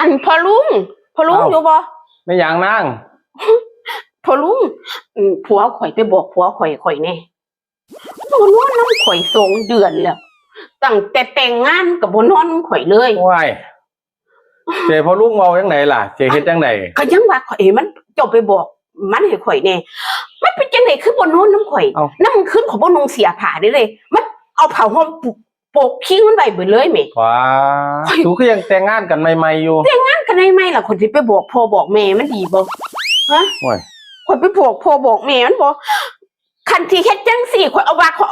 อันพอลุงอยู่บ่ไม่อย่างนั่งพอลุงผัวข่อยไปบอกผัวข่อยแน่บ่นอนน้ำข่อย2 เดือนแล้วตั้งแต่แต่งงานกับบ่นอนน้ำข่อยเลยว้ายเจพอลุงเว้าจังไดล่ะเจเฮ็ดจังไดก็ยังว่าข่อยมันเจ้าไปบอกมันให้ข่อยแน่มันเป็นจังได๋คือบ่นอนน้ำข่อยน้ำมันขึ้นของบ่นงเสียผ้าได้เลยมันเอาผ้าห่มโปกคิงมันไว้เบิดเลยแม่ว้าสูคือยังแต่งงานกันใหม่ๆอยู่แต่งงานกันใหม่ๆล่ะคนสิไปบอกพ่อบอกแม่มันดีบ่ฮะโอ้ยข่อยไปบอกพ่อบอกแม่มันบ่คันที่เฮ็ดจังซี่ข่อยเอาว่าข่อย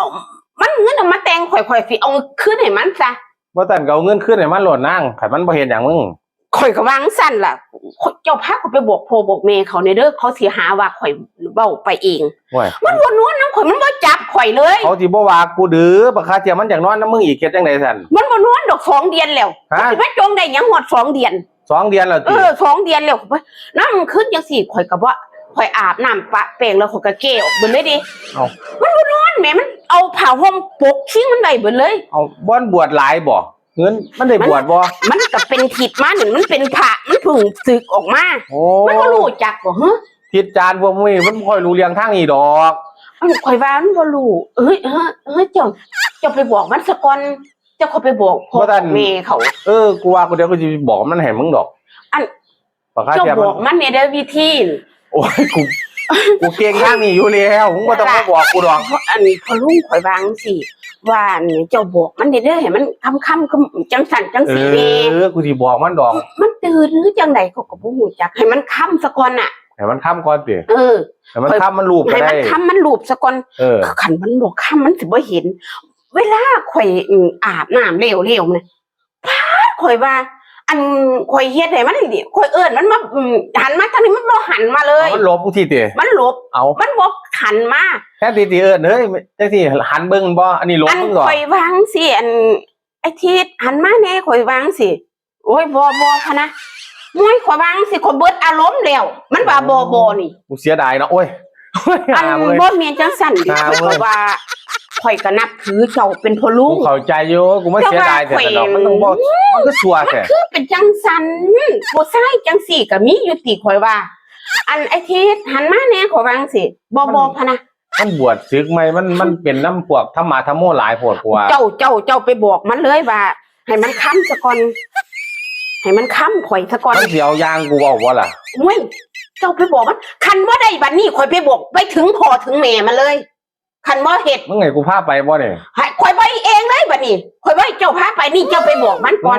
มันเงินเอามาแต่งข่อยสิเอาคืนให้มันซะบ่ตันก็เอาเงินคืนให้มันโลดนางคันมันบ่เฮ็ดหยังมึงข่อยก็วางสั่นล่ะเจ้าพาข่อยไปบอกพ่อบอกแม่เขาในเด้อเขาสิหาว่าข่อยเว้าไปเองมันบ่นอนนำข่อยมันบ่จับข่อยเลยเขาสิบ่ว่ากูดื้อบักคาเทียมันอยากนอนนำมึงอีกเฮ็ดจังได๋ซั่นมันบ่นอนดอก2 เดือนแล้วสิมาจงได้หยังฮอด2 เดือน2 เดือนแล้วติ2 เดือนแล้วน้ำขึ้นจังซี่ข่อยก็บ่ข่อยอาบน้ำปะแป้งแล้วข่อยก็เก้ออกเบิดเลยดิมันบ่นอนแม่มันเอาผ้าห่มปกชิงมันได้เบิดเลยเอาบ่บวชหลายบ่เงินมันได้บวชบ่มันก็เป็นทิศมานี่มันเป็นพระมันเพิ่งศึกออกมามันบ่รู้จักบ่ฮะทิศจานพวกมึงมันบ่ค่อยรู้เรื่องทางนี้ดอกข่อยว่ามันบ่รู้เจ้าไปบอกมันซะก่อนเจ้าเขาไปบอกพ่อแม่เขากูว่ากูเดี๋ยวกูสิบอกมันให้มึงดอกอันเจ้าบอกมันเนี่ยได้วิธีโอ้ยกูเก่งทางนี้อยู่แล้วมึงบ่ต้องมาบอกกูดอกอันพอลุงข่อยวางสิว่านี่เจ้าบอกมันได้ให้มันค่ำๆจังสั่นจังสิกูสิบอกมันดอกมันตื่นหรือจังไดเขาก็บ่รู้จักให้มันค่ำซะก่อนน่ะให้มันค่ำก่อนสิให้มันค่ำมันรูปก็ได้ให้มันค่ำมันรูปซะก่อนคันมันบ่ค่ำมันสิบ่เห็นเวลาข่อยอาบน้ำเร็วๆน่ะพาดข่อยว่าอันข่อยเฮ็ดให้มันดิข่อยเอิ้นมันมาหันมาทางนี้มันบ่หันมาเลยมันหลบทีติมันหลบมันบ่หันมาแค่ทีเอิ้นเอ้ยจังซี่หันเบิ่งบ่อันนี้หลบมึงดอกข่อยวางสิอันไอ้ทิศหันมาแน่ข่อยวางสิโอ้ยบ่พะนะมวยข่อยวางสิข่อยเบิดอารมณ์แล้วมันว่าบ่นี่กูเสียดายเนาะโอ้ยอันบ่แม่นจังซั่นดิข่อยว่าข่อยก็นับถือเจ้าเป็นพ่อลุงกูเข้าใจอยู่กูไม่เสียดายแต่ดอกมันต้องบ่มันก็ชัวร์แท้คือเป็นจังซั่นบ่ใช่จังซี่ก็มีอยู่ติข่อยว่าอันไอ้ทิศหันมาแน่ข่อยวางสิบ่พะนะมันบวชศึกใหม่มันเป็นน้ำพวกธรรมะธรรมโมหลายโพดกว่าเจ้าไปบอกมันเลยว่าให้มันค้ำซะก่อนให้มันค้ำข่อยซะก่อนมันสิเอายางกูเว้าบ่ล่ะโอ้ยเจ้าไปบอกมันคันบ่ได้บัดนี้ข่อยไปบอกไปถึงพ่อถึงแม่มันเลยคันบ่เฮ็ดมึงให้กูพาไปบ่เนี่ยให้ข่อยไปเองเลยบัดนี้ข่อยไว้เจ้าพาไปนี่เจ้าไปบอกมันก่อน